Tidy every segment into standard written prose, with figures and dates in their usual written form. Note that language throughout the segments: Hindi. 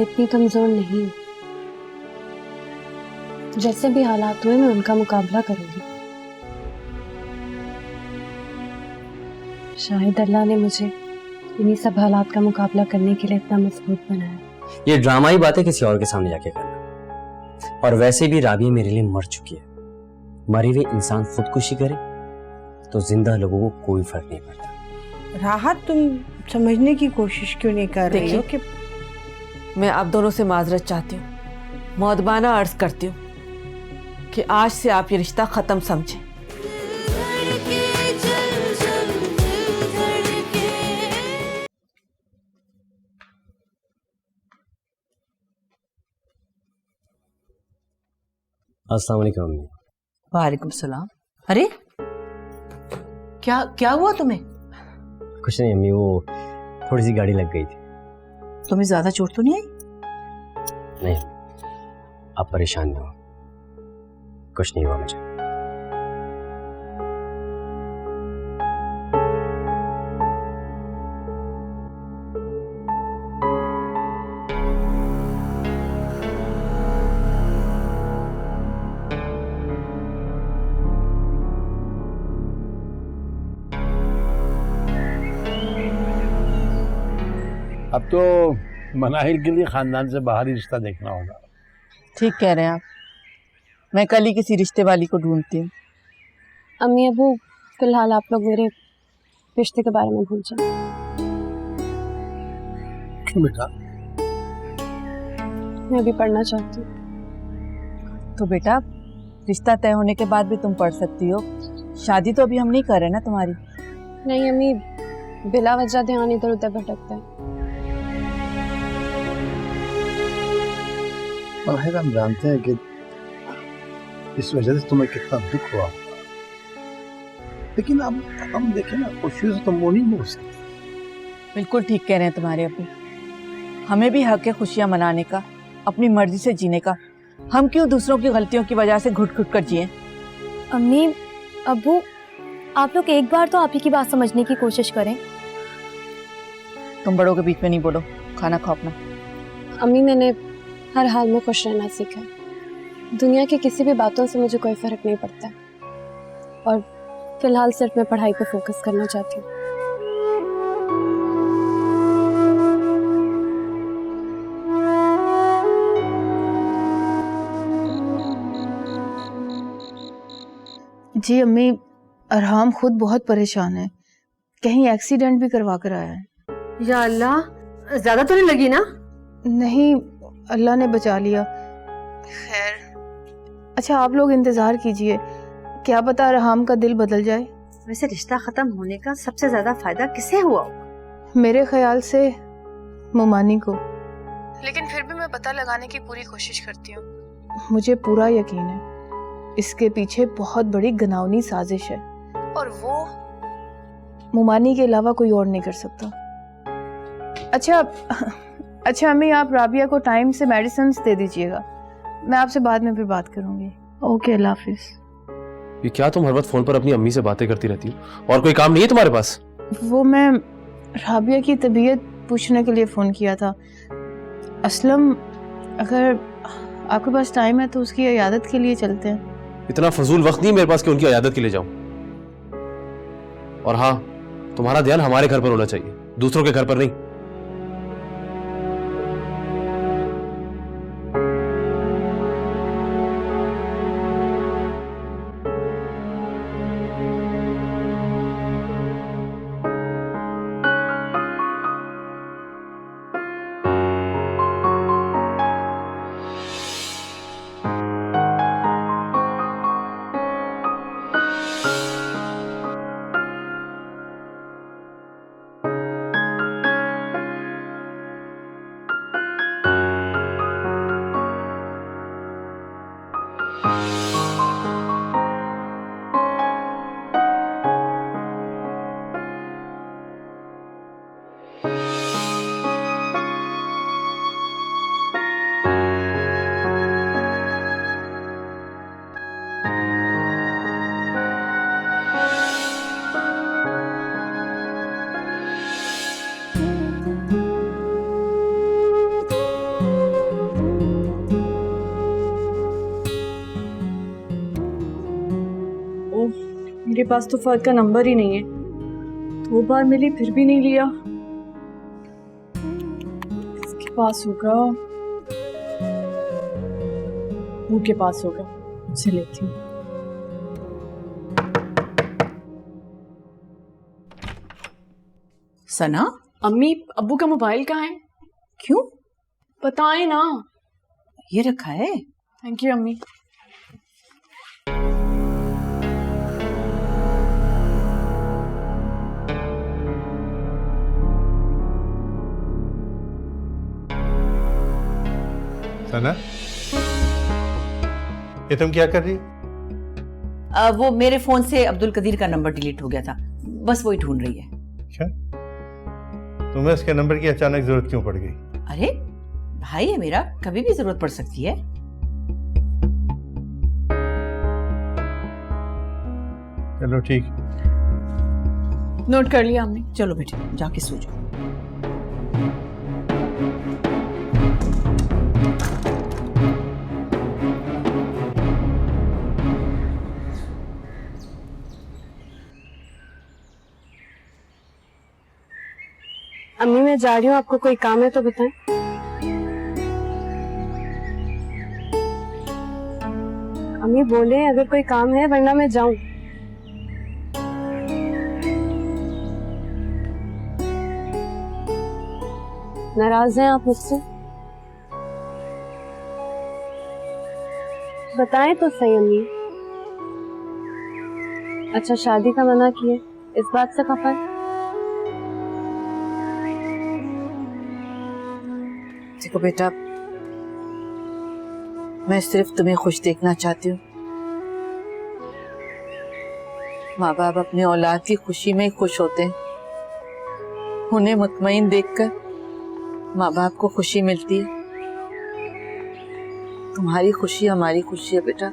इतनी कमजोर नहीं हूँ। जैसे भी हालात हुए मैं उनका मुकाबला करूंगी। शायद अल्लाह ने मुझे इन्हीं सब हालात का मुकाबला करने के लिए इतना मजबूत बनाया। ये ड्रामाई बातें किसी और के सामने जाके करना। और वैसे भी राबिया मेरे लिए मर चुकी है। मरे हुए इंसान खुदकुशी करे तो जिंदा लोगों को कोई फर्क नहीं पड़ता। राहत, तुम समझने की कोशिश क्यों नहीं कर रही हो कि मैं आप दोनों से माजरत चाहती हूँ, मौदबाना अर्ज करती हूँ कि आज से आप ये रिश्ता खत्म समझें। अस्सलाम वालेकुम अम्मी। वालेकुम सलाम। अरे क्या क्या हुआ तुम्हें? कुछ नहीं अम्मी, वो थोड़ी सी गाड़ी लग गई थी। तुम्हें ज्यादा चोट तो नहीं आई? नहीं, आप परेशान ना हो, कुछ नहीं हुआ मुझे। अब तो मनाहिर के लिए खानदान से बाहर ही रिश्ता देखना होगा। ठीक कह रहे हैं आप। मैं कल ही किसी रिश्ते वाली को ढूंढती हूँ। अम्मी अबू फिलहाल आप लोग मेरे रिश्ते के बारे में भूल जाए। क्यों बेटा? मैं अभी पढ़ना चाहती हूँ। तो बेटा, रिश्ता तय होने के बाद भी तुम पढ़ सकती हो। शादी तो अभी हम नहीं कर रहे ना तुम्हारी। नहीं अम्मी, बिला वजह ध्यान इधर उधर भटकता है। मनाहिर, हम जानते हैं कि इस वजह से तुम्हें कितना दुख हुआ, लेकिन अब हम देखें ना, खुशियों से तो मुंह नहीं मोड़ सकते। बिल्कुल ठीक कह रहे हैं तुम्हारे अबू। हमें भी हक है खुशियां मनाने का, अपनी मर्जी से जीने का। हम क्यों दूसरों की गलतियों की वजह से घुट घुट कर जिए? अम्मी अबू, आप लोग एक बार तो आप ही की बात समझने की कोशिश करें। तुम बड़ों के बीच में नहीं बोलो, खाना खाओ अपना। अम्मी मैंने हर हाल में खुश रहना सीखा है। दुनिया की किसी भी बातों से मुझे कोई फर्क नहीं पड़ता और फिलहाल सिर्फ मैं पढ़ाई पे फोकस करना चाहती हूँ। जी अम्मी, अरहाम खुद बहुत परेशान है, कहीं एक्सीडेंट भी करवा कर आया है। या अल्लाह, ज्यादा तो नहीं लगी ना? नहीं, अल्लाह ने बचा लिया। खैर, अच्छा आप लोग इंतजार कीजिए, क्या पता अरहाम का दिल बदल जाए। वैसे रिश्ता खत्म होने का सबसे ज्यादा फायदा किसे हुआ? मेरे ख्याल से मुमानी को, लेकिन फिर भी मैं पता लगाने की पूरी कोशिश करती हूँ। मुझे पूरा यकीन है इसके पीछे बहुत बड़ी गनावनी साजिश है और वो मुमानी के अलावा कोई और नहीं कर सकता। अच्छा अम्मी, आप राबिया को टाइम से मेडिसिन दे दीजिएगा। मैं आपसे बाद में फिर बात करूंगी। ओके, अल्लाह हाफिज। ये क्या तुम हर वक्त फोन पर अपनी अम्मी से बातें करती रहती हो और कोई काम नहीं है तुम्हारे पास? वो मैं राबिया की तबीयत पूछने के लिए फ़ोन किया था। असलम, अगर आपके पास टाइम है तो उसकी इयादत के लिए चलते हैं। इतना फजूल वक्त नहीं मेरे पास कि उनकी इयादत के लिए जाऊं। और हाँ, तुम्हारा ध्यान हमारे घर पर होना चाहिए, दूसरों के घर पर नहीं। ओहो, मेरे पास तो फहद का नंबर ही नहीं है। 2 बार मिली फिर भी नहीं लिया। किसके पास होगा? वो के पास होगा, मुझसे लेती हूँ। सना, अम्मी, अब्बू का मोबाइल कहाँ है? क्यों? बताएं ना। ये रखा है। थैंक यू अम्मी। सना, ये तुम क्या कर रही? वो मेरे फोन से अब्दुल कदीर का नंबर डिलीट हो गया था, बस वही ढूंढ रही है। क्या? तुम्हें इसके नंबर की अचानक जरूरत क्यों पड़ गई? अरे भाई है मेरा, कभी भी जरूरत पड़ सकती है। चलो ठीक। नोट कर लिया अम्मी। चलो बेटे जाके सो जाओ। अम्मी मैं जा रही हूँ, आपको कोई काम है तो बताएं। अम्मी बोले अगर कोई काम है, वरना मैं जाऊं। नाराज हैं आप मुझसे? बताएं तो सही अम्मी। अच्छा, शादी का मना किए, इस बात से खफा है? देखो बेटा, मैं सिर्फ तुम्हें खुश देखना चाहती हूँ। माँ बाप अपनी औलाद की खुशी में ही खुश होते हैं। उन्हें मुतमईन देखकर माँ बाप को खुशी मिलती है। तुम्हारी खुशी हमारी खुशी है बेटा।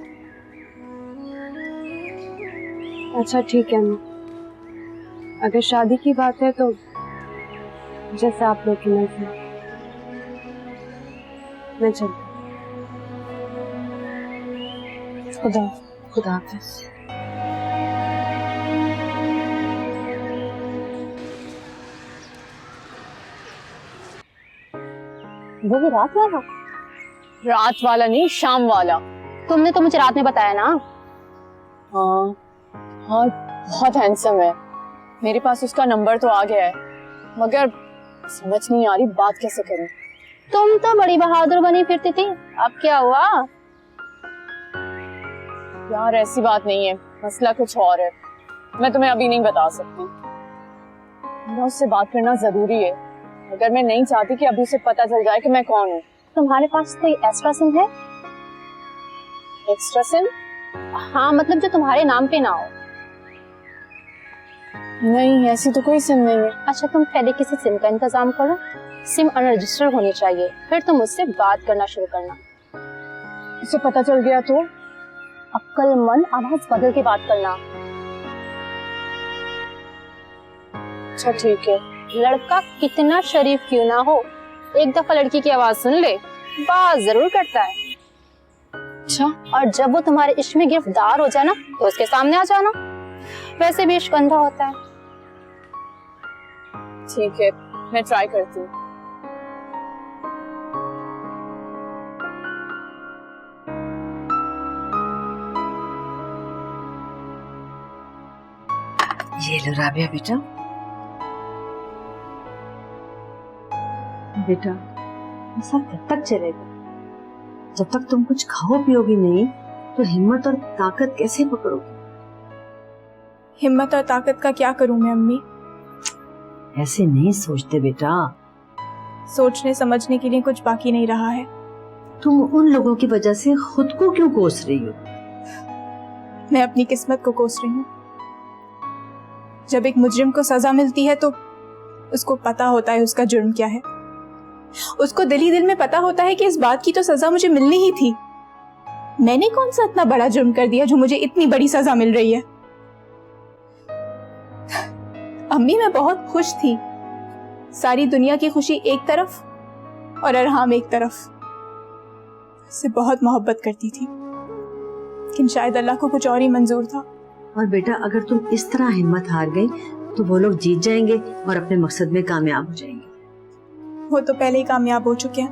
अच्छा ठीक है अम्मी, अगर शादी की बात है तो जैसे आप लोग की मर्जी। मैं चलती। खुदा खुदा हाफिज। वो भी रात वाला? रात वाला नहीं, शाम वाला। तुमने तो मुझे रात में बताया ना। हाँ हाँ, बहुत हैंडसम है। मेरे पास उसका नंबर तो आ गया है, मगर समझ नहीं आ रही बात कैसे करूं। तुम तो बड़ी बहादुर बनी फिरती थी, अब क्या हुआ? यार ऐसी बात नहीं है, मसला कुछ और है। मैं तुम्हें अभी नहीं बता सकती। मेरा उससे बात करना जरूरी है, अगर मैं नहीं चाहती कि अभी उसे पता चल जाए कि मैं कौन हूँ। तुम्हारे पास कोई एक्स्ट्रा सिम है? Extra SIM? हाँ, मतलब जो तुम्हारे नाम पे ना हो। नहीं, ऐसी तो कोई सिम नहीं है। अच्छा, तुम पहले किसी सिम का इंतजाम करो। सिम अनरजिस्टर्ड होनी चाहिए, फिर तुम मुझसे बात करना शुरू करना। उसे पता चल गया तो? अक्लमंद आवाज बदल के बात करना। अच्छा ठीक है। लड़का कितना शरीफ क्यों ना हो, एक दफा लड़की की आवाज सुन ले, बात जरूर करता है। अच्छा, और जब वो तुम्हारे इश्क में गिरफ्तार हो जाए ना, तो उसके सामने आ जाना। वैसे भी इश्क अंधा होता है। ठीक है, मैं ट्राई करती हूँ। ये लो राबिया बेटा। बेटा ऐसा कब तक चलेगा? जब तक तुम कुछ खाओ पियोगी नहीं तो हिम्मत और ताकत कैसे पकड़ोगी? हिम्मत और ताकत का क्या करूं मैं अम्मी? ऐसे नहीं सोचते बेटा। सोचने समझने के लिए कुछ बाकी नहीं रहा है। तुम उन लोगों की वजह से खुद को क्यों कोस रही हो? मैं अपनी किस्मत को कोस रही हूँ। जब एक मुजरिम को सजा मिलती है तो उसको पता होता है उसका जुर्म क्या है। उसको दिल ही दिल में पता होता है कि इस बात की तो सजा मुझे मिलनी ही थी। मैंने कौन सा इतना बड़ा जुर्म कर दिया जो मुझे इतनी बड़ी सजा मिल रही है? अम्मी मैं बहुत खुश थी। सारी दुनिया की खुशी एक तरफ और अरहाम एक तरफ। उससे बहुत मोहब्बत करती थी, लेकिन शायद अल्लाह को कुछ और ही मंजूर था। और बेटा अगर तुम इस तरह हिम्मत हार गई तो वो लोग जीत जाएंगे और अपने मकसद में कामयाब हो जाएंगे। वो तो पहले ही कामयाब हो चुके हैं।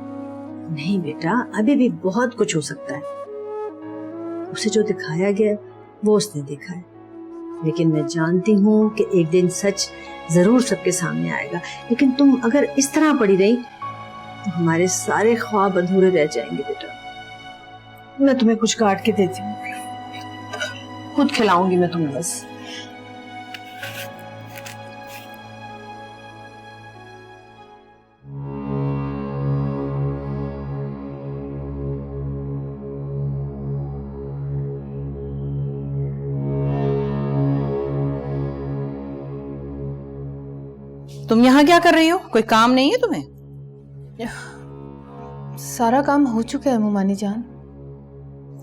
नहीं बेटा, अभी भी बहुत कुछ हो सकता है। उसे जो दिखाया गया वो उसने देखा है, लेकिन मैं जानती हूँ कि एक दिन सच जरूर सबके सामने आएगा। लेकिन तुम अगर इस तरह पड़ी रही तो हमारे सारे ख्वाब अधूरे रह जाएंगे बेटा। मैं तुम्हें कुछ काट के देती हूँ, खुद खिलाऊंगी मैं तुम्हें बस। तुम यहाँ क्या कर रही हो? कोई काम नहीं है तुम्हें? सारा काम हो चुका है मुमानी जान।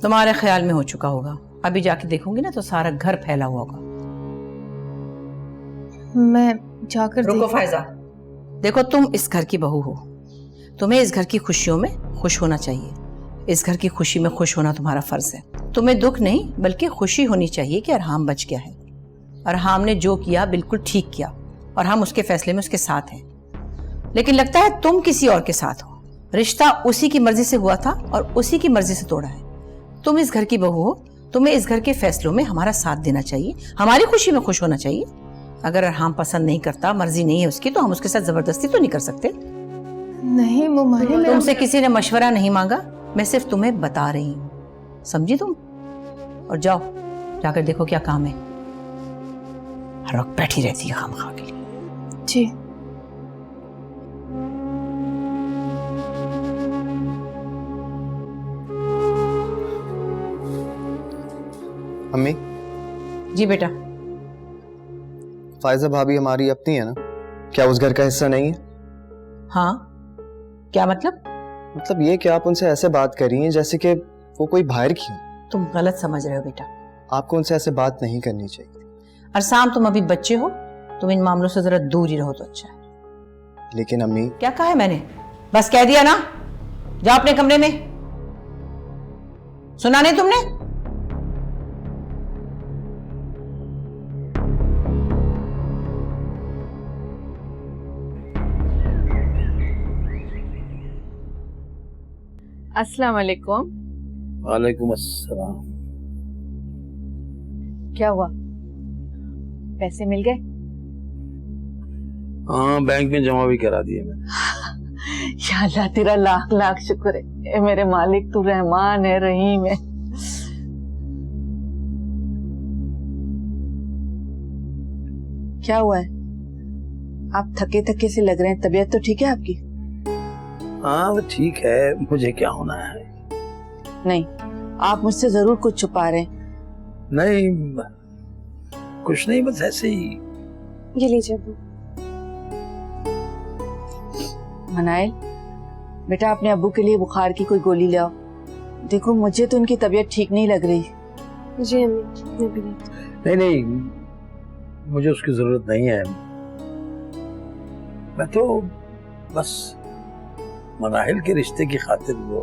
तुम्हारे ख्याल में हो चुका होगा, अभी जाके देखूंगी ना तो सारा घर फैला हुआ होगा। मैं जाकर रुको फायजा, देखो तुम इस घर की बहू हो, तुम्हें इस घर की खुशियों में खुश होना चाहिए। इस घर की खुशी में खुश होना तुम्हारा फर्ज है। तुम्हें दुख नहीं बल्कि खुशी होनी चाहिए कि अरहाम बच गया है। अरहाम ने जो किया बिल्कुल ठीक किया और हम उसके फैसले में उसके साथ हैं। लेकिन लगता है तुम किसी और के साथ हो। रिश्ता उसी की मर्जी से हुआ था और उसी की मर्जी से तोड़ा है। तुम इस घर की बहू हो, तुम्हें इस घर के फैसलों में हमारा साथ देना चाहिए, हमारी खुशी में खुश होना चाहिए। अगर अरहाम पसंद नहीं करता, मर्जी नहीं है उसकी, तो हम उसके साथ जबरदस्ती तो नहीं कर सकते। नहीं मुमानी, तुमसे किसी ने मशवरा नहीं मांगा, मैं सिर्फ तुम्हें बता रही हूँ, समझी तुम? और जाओ जाकर देखो क्या काम है। हर वक्त बैठी रहती है खामखा के लिए। जी। अम्मी। जी बेटा। फायजा भाभी हमारी अपनी है ना, क्या उस घर का हिस्सा नहीं है? हाँ, क्या मतलब? मतलब ये कि आप उनसे ऐसे बात कर रही हैं जैसे कि वो कोई बाहर की हो। तुम गलत समझ रहे हो बेटा। आपको उनसे ऐसे बात नहीं करनी चाहिए। अरसाम तुम अभी बच्चे हो, तुम इन मामलों से जरा दूर ही रहो तो अच्छा है। लेकिन अम्मी। क्या कहा है मैंने? बस कह दिया ना, जाओ अपने कमरे में। सुना नहीं तुमने? अस्सलाम वालेकुम। वालेकुम अस्सलाम। क्या हुआ, पैसे मिल गए? हाँ, बैंक में जमा भी करा दिए मैंने। या अल्लाह तेरा लाख लाख शुक्र है। ए मेरे मालिक, तू रहमान है, रहीम है। क्या हुआ है? आप थके थके से लग रहे हैं, तबीयत तो ठीक है आपकी? हाँ वो ठीक है, मुझे क्या होना है? नहीं, आप मुझसे जरूर कुछ छुपा रहे हैं। नहीं कुछ नहीं, बस ऐसे ही। ये लीजिए अब्बू। मनाइल बेटा, अपने अब्बू के लिए बुखार की कोई गोली ले आओ। देखो मुझे तो उनकी तबीयत ठीक नहीं लग रही। जी अम्मी, मैं भी लेती हूँ। नहीं नहीं, मुझे उसकी जरूरत नहीं है। मैं तो बस मनाहिल के रिश्ते की खातिर वो।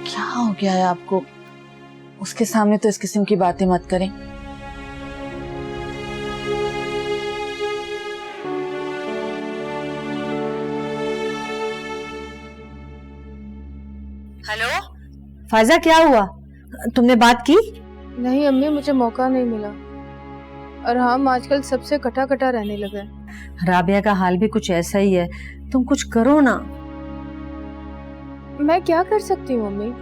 क्या हो गया है आपको? उसके सामने तो इस किस्म की बातें मत करें। हेलो फायजा, क्या हुआ? तुमने बात की? नहीं अम्मी, मुझे मौका नहीं मिला। अरहाम आजकल सबसे कटा कटा रहने लगा है। राबिया का हाल भी कुछ ऐसा ही है, तुम कुछ करो ना। मैं क्या कर सकती हूँ अम्मी?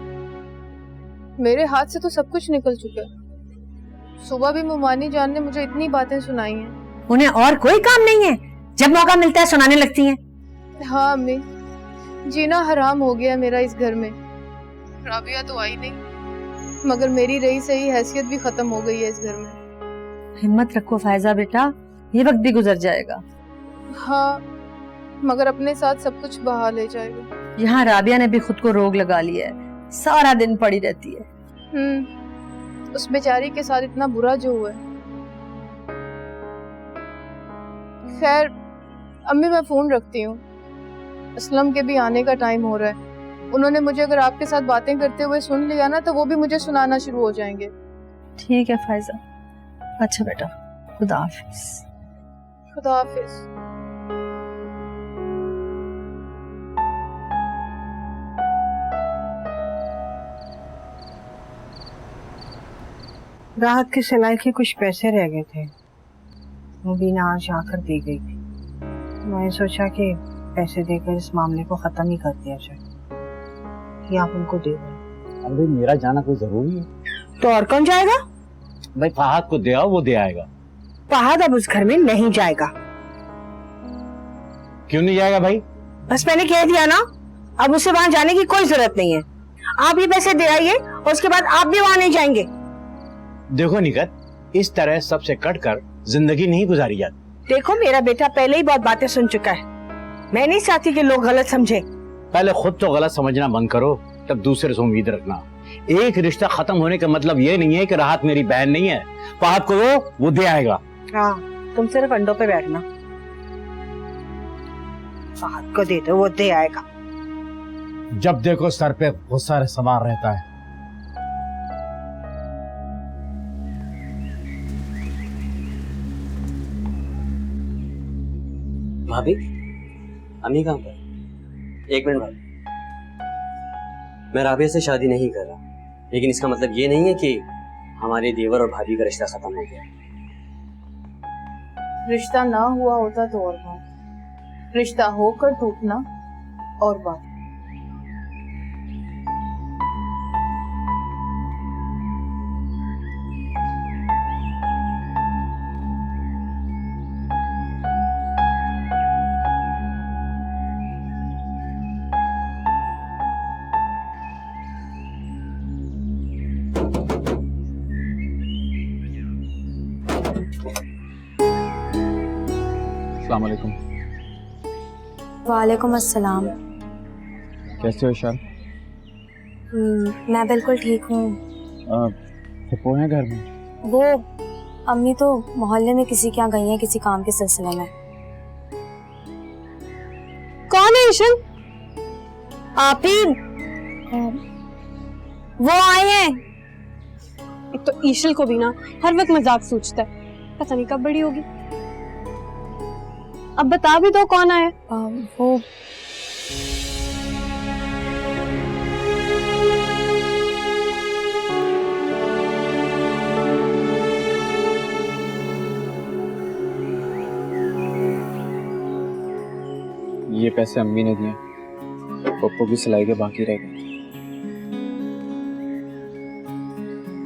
मेरे हाथ से तो सब कुछ निकल चुका है। सुबह भी मुमानी जान ने मुझे इतनी बातें सुनाई हैं। उन्हें और कोई काम नहीं है, जब मौका मिलता है सुनाने लगती हैं। हाँ अम्मी, जीना हराम हो गया मेरा इस घर में। राबिया तो आई नहीं, मगर मेरी रही सही हैसियत भी खत्म हो गई है इस घर में। हिम्मत रखो फायजा बेटा, ये वक्त भी गुजर जाएगा। हाँ, मगर अपने साथ सब कुछ बहा ले जाएगा। यहाँ राबिया ने भी खुद को रोग लगा लिया है, सारा दिन पड़ी रहती है। उस बेचारी के साथ इतना बुरा जो हुआ है। खैर अम्मी मैं फोन रखती हूँ, असलम के भी आने का टाइम हो रहा है। उन्होंने मुझे अगर आपके साथ बातें करते हुए सुन लिया ना तो वो भी मुझे सुनाना शुरू हो जाएंगे। ठीक है फायजा, अच्छा बेटा, खुदा हाफिज। खुदा हाफिज। राहत की सिलाई के कुछ पैसे रह गए थे, मुबीना आज आकर दे गई थी। मैंने सोचा कि पैसे देकर इस मामले को खत्म ही कर दिया जाए, कि आप उनको दे दें। अरे मेरा जाना कोई जरूरी है? तो और कौन जाएगा? भाई फहद को दे आओ, वो दे आएगा। फहद अब उस घर में नहीं जाएगा। क्यों नहीं जाएगा भाई? बस मैंने कह दिया ना, अब उसे वहाँ जाने की कोई जरूरत नहीं है। आप ये पैसे दे आइए और उसके बाद आप भी वहाँ नहीं जाएंगे। देखो निकट, इस तरह सबसे कट कर जिंदगी नहीं गुजारी जाती। देखो मेरा बेटा पहले ही बहुत बातें सुन चुका है, मैं नहीं चाहती कि लोग गलत समझे। पहले खुद तो गलत समझना बंद करो, तब दूसरे से उम्मीद रखना। एक रिश्ता खत्म होने का मतलब ये नहीं है कि राहत मेरी बहन नहीं है। फहद को वो दे आएगा। हाँ, तुम सिर्फ अंडों पे बैठना। फहद को दे दो, वो दे आएगा। जब देखो सर पे गुस्सा सवार रहता है। भाभी, अम्मी कहाँ पर? एक मिनट भाभी, मैं राबिया से शादी नहीं कर रहा, लेकिन इसका मतलब ये नहीं है कि हमारे देवर और भाभी का रिश्ता खत्म हो गया। रिश्ता ना हुआ होता तो और बात, रिश्ता होकर टूटना और बात। अस्सलाम वालेकुम। वालेकुम अस्सलाम। कैसे हो शाल? मैं बिल्कुल ठीक हूँ। वो है घर में? वो अम्मी तो मोहल्ले में किसी के यहाँ गई हैं किसी काम के सिलसिले में। कौन है ईशल? आप ही? वो आए हैं। एक तो ईशल को भी ना हर वक्त मजाक सोचता है, पता नहीं कब बड़ी होगी। अब बता भी दो कौन आया? वो ये पैसे अम्मी ने दिए, पप्पू की सिलाई के बाकी रह गए।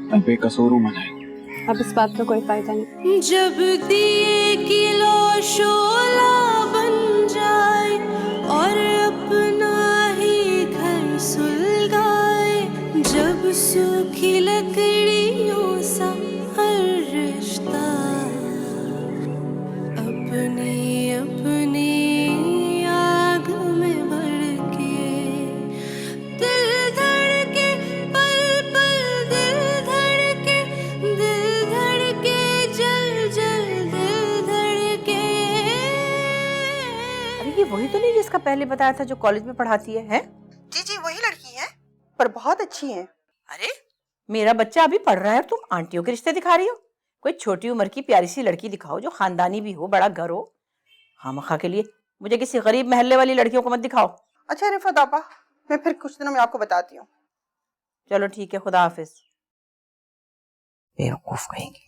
मैं बेकसूर हूँ मनाई। अब इस बात का कोई फायदा नहीं। जब दिए किलो शोला बन जाए और अपना ही घर सुलगाए, जब सूखी लकड़ियों सा हर रिश्ता अपनी अपनी आग में बढ़ के, दिल धड़के पल पल, दिल धड़के, दिल धड़के, जल जल दिल धड़के। अरे ये वही तो नहीं जिसका पहले बताया था, जो कॉलेज में पढ़ाती है, हैं? जी जी वही लड़की है, पर बहुत अच्छी है। अरे मेरा बच्चा अभी पढ़ रहा है और तुम आंटियों के रिश्ते दिखा रही हो? कोई छोटी उम्र की प्यारी सी लड़की दिखाओ जो खानदानी भी हो, बड़ा घर हो। खामखा के लिए मुझे किसी गरीब महल्ले वाली लड़कियों को मत दिखाओ। अच्छा रिफत आपा, मैं फिर कुछ दिनों में आपको बताती हूँ। चलो ठीक है, खुदा हाफिज। बेवकूफ कहेंगे।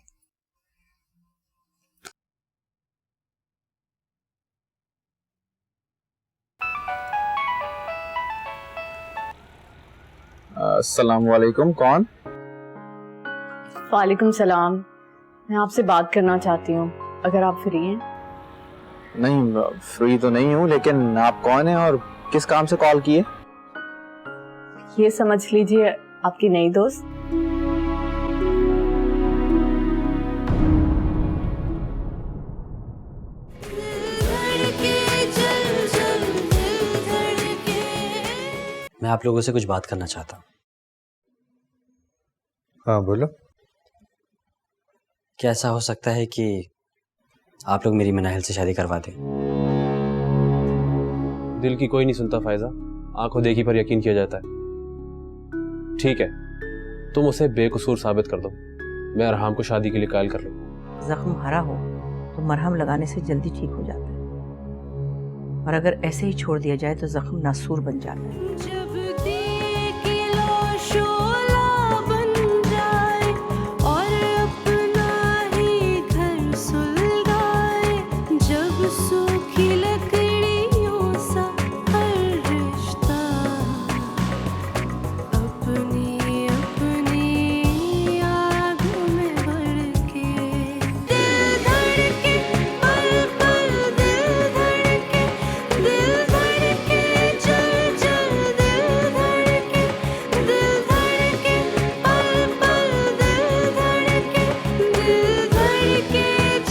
अस्सलाम वालेकुम। कौन? वालेकुम सलाम। मैं आपसे बात करना चाहती हूँ, अगर आप फ्री हैं। नहीं, फ्री तो नहीं हूँ, लेकिन आप कौन हैं और किस काम से कॉल किए? ये समझ लीजिए आपकी नई दोस्त। मैं आप लोगों से कुछ बात करना चाहता हूँ। हाँ बोलो। क्या ऐसा हो सकता है कि आप लोग मेरी मनाहिल से शादी करवा दें? दिल की कोई नहीं सुनता फायजा, आंखों देखी पर यकीन किया जाता है। ठीक है, तुम उसे बेकसूर साबित कर दो, मैं अरहाम को शादी के लिए कायल कर लूँ। जख्म हरा हो तो मरहम लगाने से जल्दी ठीक हो जाता है, और अगर ऐसे ही छोड़ दिया जाए तो जख्म नासूर बन जाता है।